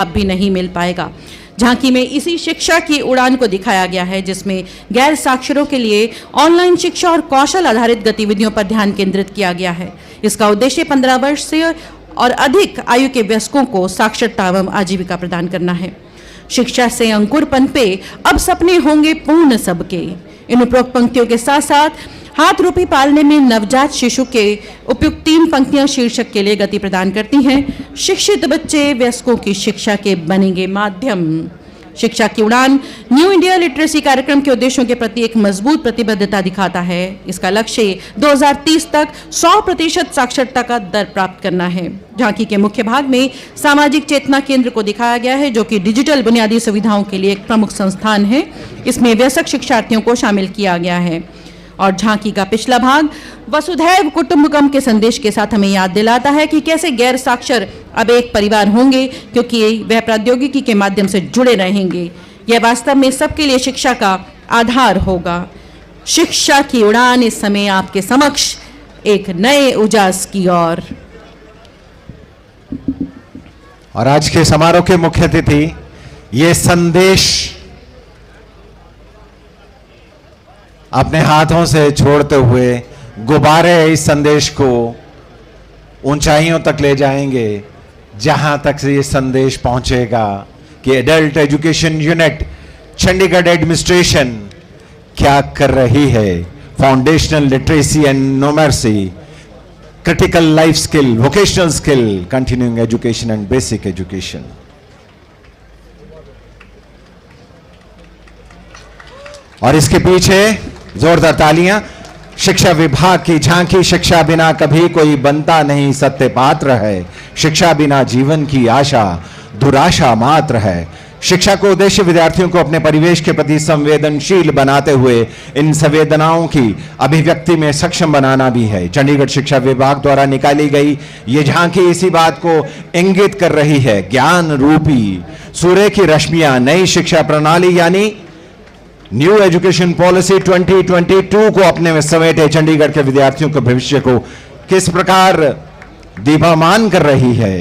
अब भी नहीं मिल पाएगा। झांकी में इसी शिक्षा की उड़ान को दिखाया गया है, जिसमें गैर साक्षरों के लिए ऑनलाइन शिक्षा और कौशल आधारित गतिविधियों पर ध्यान केंद्रित किया गया है। इसका उद्देश्य 15 वर्ष से और अधिक आयु के वयस्कों को साक्षरता एवं आजीविका प्रदान करना है। शिक्षा से अंकुर पनपे, अब सपने होंगे पूर्ण सबके। इन उपरोक्त पंक्तियों के साथ साथ हाथ रूपी पालने में नवजात शिशु के उपयुक्त 3 पंक्तियां शीर्षक के लिए गति प्रदान करती हैं। शिक्षित बच्चे वयस्कों की शिक्षा के बनेंगे माध्यम। शिक्षा की उड़ान न्यू इंडिया लिटरेसी कार्यक्रम के उद्देश्यों के प्रति एक मजबूत प्रतिबद्धता दिखाता है। इसका लक्ष्य 2030 तक 100% साक्षरता का दर प्राप्त करना है। झांकी के मुख्य भाग में सामाजिक चेतना केंद्र को दिखाया गया है, जो कि डिजिटल बुनियादी सुविधाओं के लिए एक प्रमुख संस्थान है। इसमें वयस्क शिक्षार्थियों को शामिल किया गया है। और झांकी का पिछला भाग वसुधैव कुटुंबकम के संदेश के साथ हमें याद दिलाता है कि कैसे गैर साक्षर अब एक परिवार होंगे, क्योंकि वह प्रौद्योगिकी के माध्यम से जुड़े रहेंगे। यह वास्तव में सबके लिए शिक्षा का आधार होगा। शिक्षा की उड़ान इस समय आपके समक्ष एक नए उजास की ओर। और आज के समारोह के मुख्य अतिथि ये संदेश अपने हाथों से छोड़ते हुए गुब्बारे इस संदेश को ऊंचाइयों तक ले जाएंगे, जहां तक से ये संदेश पहुंचेगा कि adult education unit Chandigarh administration क्या कर रही है। Foundational literacy and numeracy, critical life skill, vocational skill, continuing education and basic education. और इसके पीछे जोरदार तालियां। शिक्षा विभाग की झांकी, शिक्षा बिना कभी कोई बनता नहीं सत्य पात्र है। शिक्षा बिना जीवन की आशा दुराशा मात्र है। शिक्षा को उद्देश्य विद्यार्थियों को अपने परिवेश के प्रति संवेदनशील बनाते हुए इन संवेदनाओं की अभिव्यक्ति में सक्षम बनाना भी है। चंडीगढ़ शिक्षा विभाग द्वारा निकाली गई ये झांकी इसी बात को इंगित कर रही है। ज्ञान रूपी सूर्य की रश्मियां नई शिक्षा प्रणाली यानी न्यू एजुकेशन पॉलिसी 2022 को अपने में समेटे चंडीगढ़ के विद्यार्थियों के भविष्य को किस प्रकार दीपायमान कर रही है।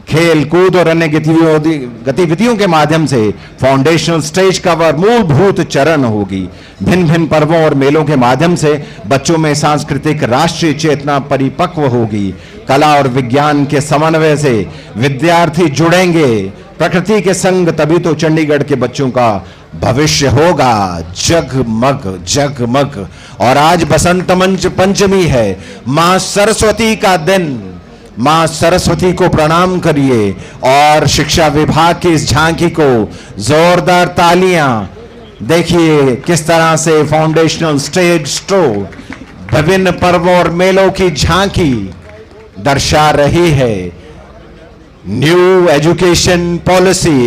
खेल कूद और अन्य गतिविधियों के माध्यम से फाउंडेशनल स्टेज का वह मूलभूत चरण होगी। भिन्न भिन्न पर्वों और मेलों के माध्यम से बच्चों में सांस्कृतिक राष्ट्रीय चेतना परिपक्व होगी। कला और विज्ञान के समन्वय से विद्यार्थी जुड़ेंगे प्रकृति के संग, तभी तो चंडीगढ़ के बच्चों का भविष्य होगा जगमग जगमग। और आज बसंत पंचमी है, मां सरस्वती का दिन। मां सरस्वती को प्रणाम करिए और शिक्षा विभाग की इस झांकी को जोरदार तालियां। देखिए किस तरह से फाउंडेशनल स्टेज शो विभिन्न पर्वों और मेलों की झांकी दर्शा रही है। न्यू एजुकेशन पॉलिसी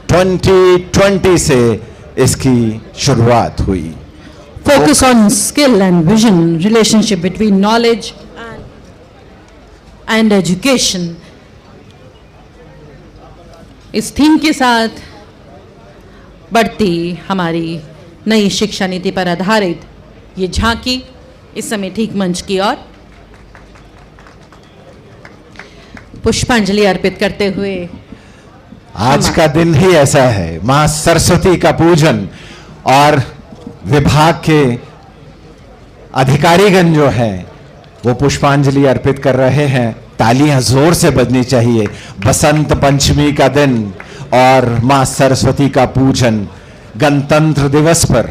2020 से इसकी शुरुआत हुई। Focus on skill and vision, relationship between knowledge and education, इस थीम के साथ बढ़ती हमारी नई शिक्षा नीति पर आधारित ये झांकी इस समय ठीक मंच की ओर पुष्पांजलि अर्पित करते हुए। आज का दिन ही ऐसा है, मां सरस्वती का पूजन, और विभाग के अधिकारीगण जो हैं वो पुष्पांजलि अर्पित कर रहे हैं। तालियां जोर से बजनी चाहिए। बसंत पंचमी का दिन और मां सरस्वती का पूजन गणतंत्र दिवस पर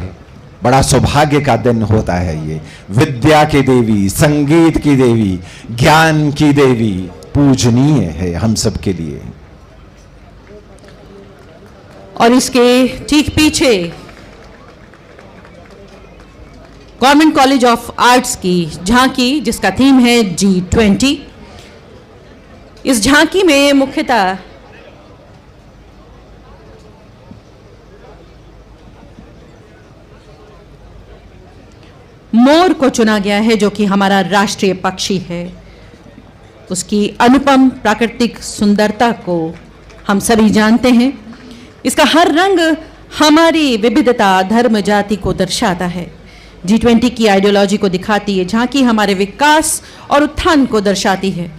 बड़ा सौभाग्य का दिन होता है। ये विद्या की देवी, संगीत की देवी, ज्ञान की देवी पूजनीय है हम सब के लिए। और इसके ठीक पीछे गवर्नमेंट कॉलेज ऑफ आर्ट्स की झांकी, जिसका थीम है G20। इस झांकी में मुख्यतः मोर को चुना गया है, जो कि हमारा राष्ट्रीय पक्षी है। उसकी अनुपम प्राकृतिक सुंदरता को हम सभी जानते हैं। इसका हर रंग हमारी विविधता, धर्म, जाति को दर्शाता है। G20 की आइडियोलॉजी को दिखाती है। झांकी हमारे विकास और उत्थान को दर्शाती है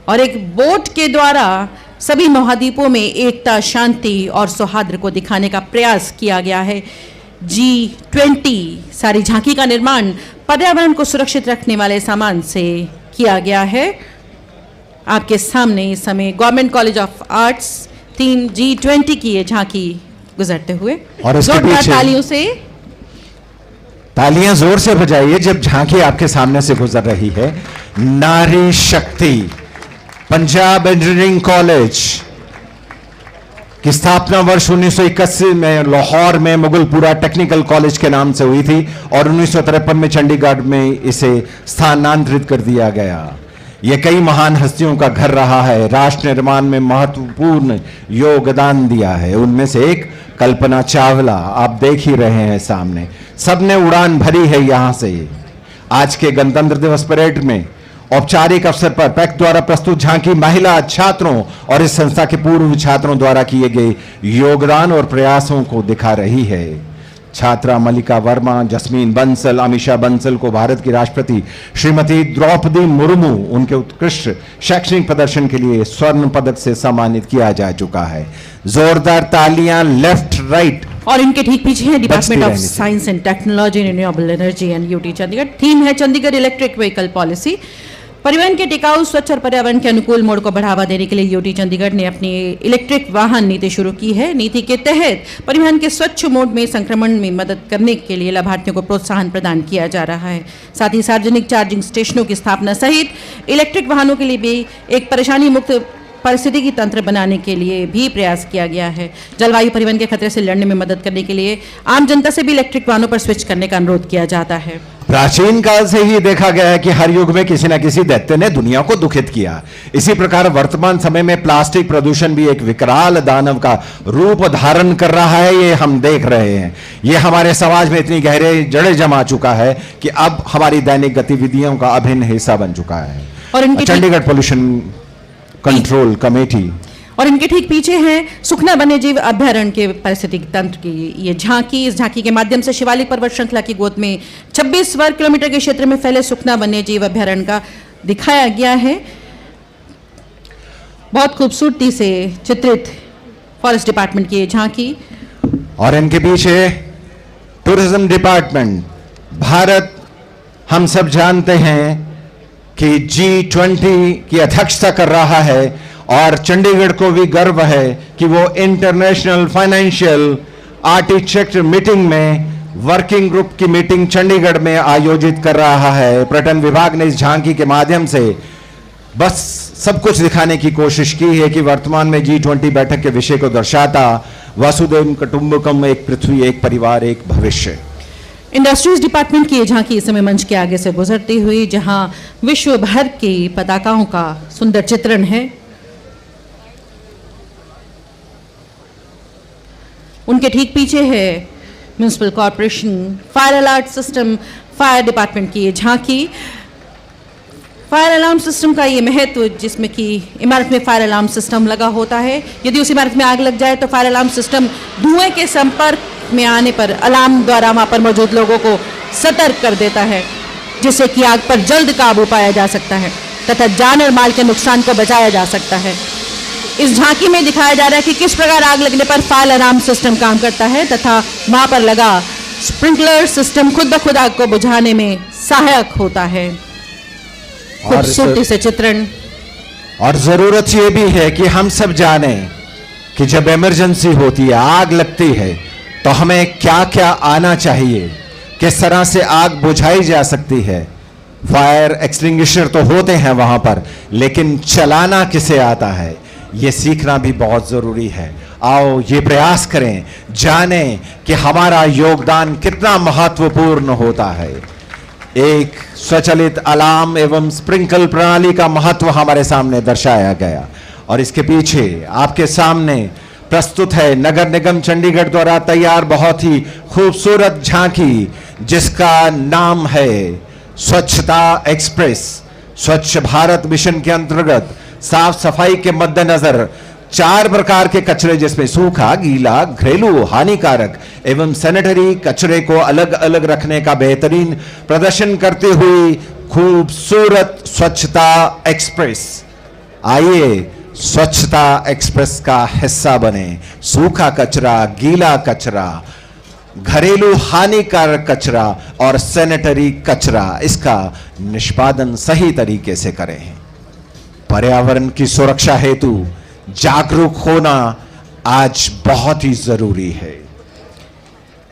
और एक बोट के द्वारा सभी महाद्वीपों में एकता, शांति और सौहार्द को दिखाने का प्रयास किया गया है। G20 सारी झांकी का निर्माण पर्यावरण को सुरक्षित रखने वाले सामान से किया गया है। आपके सामने इस समय government college of arts theme G20 की ये झांकी गुजरते हुए, और इसके जोरदार पीछे तालियों से तालियां जोर से बजाइए जब झांकी आपके सामने से गुजर रही है। नारी शक्ति पंजाब इंजीनियरिंग कॉलेज की स्थापना वर्ष 1981 में लाहौर में मुगलपुरा टेक्निकल कॉलेज के नाम से हुई थी और 1953 में चंडीगढ़ में इसे स्थानांतरित कर दिया गया। यह कई महान हस्तियों का घर रहा है, राष्ट्र निर्माण में महत्वपूर्ण योगदान दिया है। उनमें से एक कल्पना चावला आप देख ही रहे हैं सामने। सबने उड़ान भरी है यहां से। आज के गणतंत्र दिवस परेड में औपचारिक अवसर पर पैक्ट द्वारा प्रस्तुत झांकी महिला छात्रों और इस संस्था के पूर्व छात्रों द्वारा किए गए योगदान और प्रयासों को दिखा रही है। छात्रा मल्लिका वर्मा, जस्मीन बंसल, अमीषा बंसल को भारत की राष्ट्रपति श्रीमती द्रौपदी मुर्मू उनके उत्कृष्ट शैक्षणिक प्रदर्शन के लिए स्वर्ण पदक से सम्मानित किया जा चुका है। जोरदार तालियां लेफ्ट राइट। और इनके ठीक पीछे है डिपार्टमेंट ऑफ रहनी चाहिए। Science and technology, renewable energy and UT Chandigarh. Theme है चंडीगढ़ इलेक्ट्रिक व्हीकल पॉलिसी। परिवहन के टिकाऊ, स्वच्छ और पर्यावरण के अनुकूल मोड को बढ़ावा देने के लिए यूटी चंडीगढ़ ने अपनी इलेक्ट्रिक वाहन नीति शुरू की है। नीति के तहत परिवहन के स्वच्छ मोड में संक्रमण में मदद करने के लिए लाभार्थियों को प्रोत्साहन प्रदान किया जा रहा है। साथ ही सार्वजनिक चार्जिंग स्टेशनों की स्थापना सहित इलेक्ट्रिक वाहनों के लिए भी एक परेशानी मुक्त पारिस्थितिकी तंत्र बनाने के लिए भी प्रयास किया गया है। जलवायु परिवहन के खतरे से लड़ने में मदद करने के लिए आम जनता से भी इलेक्ट्रिक वाहनों पर स्विच करने का अनुरोध किया जाता है। प्राचीन काल से ही देखा गया है कि हर युग में किसी न किसी दैत्य ने दुनिया को दुखित किया। इसी प्रकार वर्तमान समय में प्लास्टिक प्रदूषण भी एक विकराल दानव का रूप धारण कर रहा है, ये हम देख रहे हैं। ये हमारे समाज में इतनी गहरे जड़ें जमा चुका है कि अब हमारी दैनिक गतिविधियों का अभिन्न हिस्सा बन चुका है। और इनके चंडीगढ़ पोल्यूशन कंट्रोल कमेटी और इनके ठीक पीछे है सुखना वन्यजीव अभ्यारण्य के पारिस्थितिक तंत्र की ये झांकी। इस झांकी के माध्यम से शिवालिक पर्वत श्रृंखला की गोद में 26 वर्ग किलोमीटर के क्षेत्र में फैले सुखना वन्यजीव अभ्यारण्य का दिखाया गया है। बहुत खूबसूरती से चित्रित फॉरेस्ट डिपार्टमेंट की ये झांकी। और इनके पीछे टूरिज्म डिपार्टमेंट। भारत हम सब जानते हैं कि G20 की अध्यक्षता कर रहा है और चंडीगढ़ को भी गर्व है कि वो इंटरनेशनल फाइनेंशियल आर्किटेक्चर मीटिंग में वर्किंग ग्रुप की मीटिंग चंडीगढ़ में आयोजित कर रहा है। पर्यटन विभाग ने इस झांकी के माध्यम से बस सब कुछ दिखाने की कोशिश की है कि वर्तमान में G20 बैठक के विषय को दर्शाता वसुधैव कुटुंबकम, एक पृथ्वी, एक परिवार, एक भविष्य। इंडस्ट्रीज डिपार्टमेंट की ये झांकी इस समय मंच के आगे से गुजरती हुई, जहां विश्व भर की पताकाओं का सुंदर चित्रण है। उनके ठीक पीछे है municipal corporation fire alert system, fire department की ये झांकी। फायर अलार्म सिस्टम का ये महत्व, जिसमें कि इमारत में फायर अलार्म सिस्टम लगा होता है। यदि उस इमारत में आग लग जाए तो फायर अलार्म सिस्टम धुएं के संपर्क में आने पर अलार्म द्वारा वहां पर मौजूद लोगों को सतर्क कर देता है, जिससे कि आग पर जल्द काबू पाया जा सकता है तथा जान और माल के नुकसान को बचाया जा सकता है। इस झांकी में दिखाया जा रहा है कि किस प्रकार आग लगने पर फायर अलार्म सिस्टम काम करता है तथा वहां पर लगा स्प्रिंकलर सिस्टम खुद ब खुद आग को बुझाने में सहायक होता है। खूबसूरती से चित्रण। और जरूरत यह भी है कि हम सब जाने कि जब इमरजेंसी होती है, आग लगती है, तो हमें क्या क्या आना चाहिए, किस तरह से आग बुझाई जा सकती है। फायर एक्सटिंग्विशर तो होते हैं वहां पर, लेकिन चलाना किसे आता है, यह सीखना भी बहुत जरूरी है। आओ ये प्रयास करें, जानें कि हमारा योगदान कितना महत्वपूर्ण होता है। एक स्वचालित अलार्म एवं स्प्रिंकल प्रणाली का महत्व हमारे सामने दर्शाया गया। और इसके पीछे आपके सामने प्रस्तुत है नगर निगम चंडीगढ़ द्वारा तैयार बहुत ही खूबसूरत झांकी, जिसका नाम है स्वच्छता एक्सप्रेस। स्वच्छ भारत मिशन के अंतर्गत साफ सफाई के मद्देनजर 4 प्रकार के कचरे, जिसमें सूखा, गीला, घरेलू, हानिकारक एवं सैनिटरी कचरे को अलग अलग रखने का बेहतरीन प्रदर्शन करती हुई खूबसूरत स्वच्छता एक्सप्रेस। आइए स्वच्छता एक्सप्रेस का हिस्सा बने। सूखा कचरा, गीला कचरा, घरेलू हानिकारक कचरा और सैनिटरी कचरा, इसका निष्पादन सही तरीके से करें। पर्यावरण की सुरक्षा हेतु जागरूक होना आज बहुत ही जरूरी है।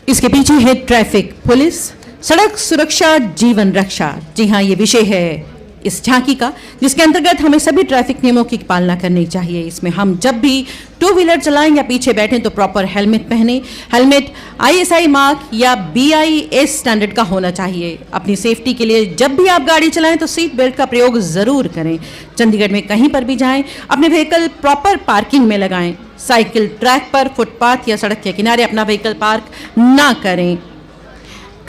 इसके पीछे है ट्रैफिक पुलिस, सड़क सुरक्षा जीवन रक्षा। जी हाँ, ये विषय है इस झांकी का, जिसके अंतर्गत हमें सभी ट्रैफिक नियमों की पालना करनी चाहिए। इसमें हम जब भी टू व्हीलर चलाएं या पीछे बैठें तो प्रॉपर हेलमेट पहने। हेलमेट ISI मार्क या BIS स्टैंडर्ड का होना चाहिए। अपनी सेफ्टी के लिए जब भी आप गाड़ी चलाएं तो सीट बेल्ट का प्रयोग जरूर करें। चंडीगढ़ में कहीं पर भी जाएं, अपने व्हीकल प्रॉपर पार्किंग में लगाएं। साइकिल ट्रैक पर, फुटपाथ या सड़क के किनारे अपना व्हीकल पार्क ना करें।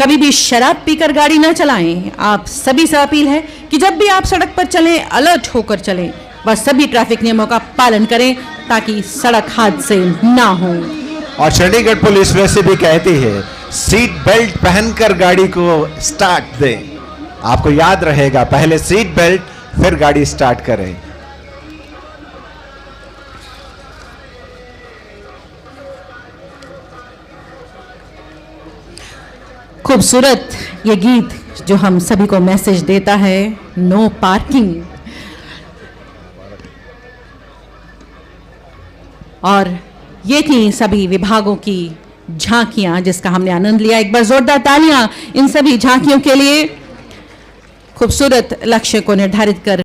कभी भी शराब पीकर गाड़ी न चलाएं। आप सभी से अपील है कि जब भी आप सड़क पर चलें, अलर्ट होकर चलें। बस सभी ट्रैफिक नियमों का पालन करें ताकि सड़क हादसे ना हो। और चंडीगढ़ पुलिस वैसे भी कहती है, सीट बेल्ट पहनकर गाड़ी को स्टार्ट दें। आपको याद रहेगा, पहले सीट बेल्ट फिर गाड़ी स्टार्ट करें। खूबसूरत ये गीत जो हम सभी को मैसेज देता है, नो पार्किंग। और ये थी सभी विभागों की झांकियां जिसका हमने आनंद लिया। एक बार जोरदार तालियां इन सभी झांकियों के लिए। खूबसूरत लक्ष्य को निर्धारित कर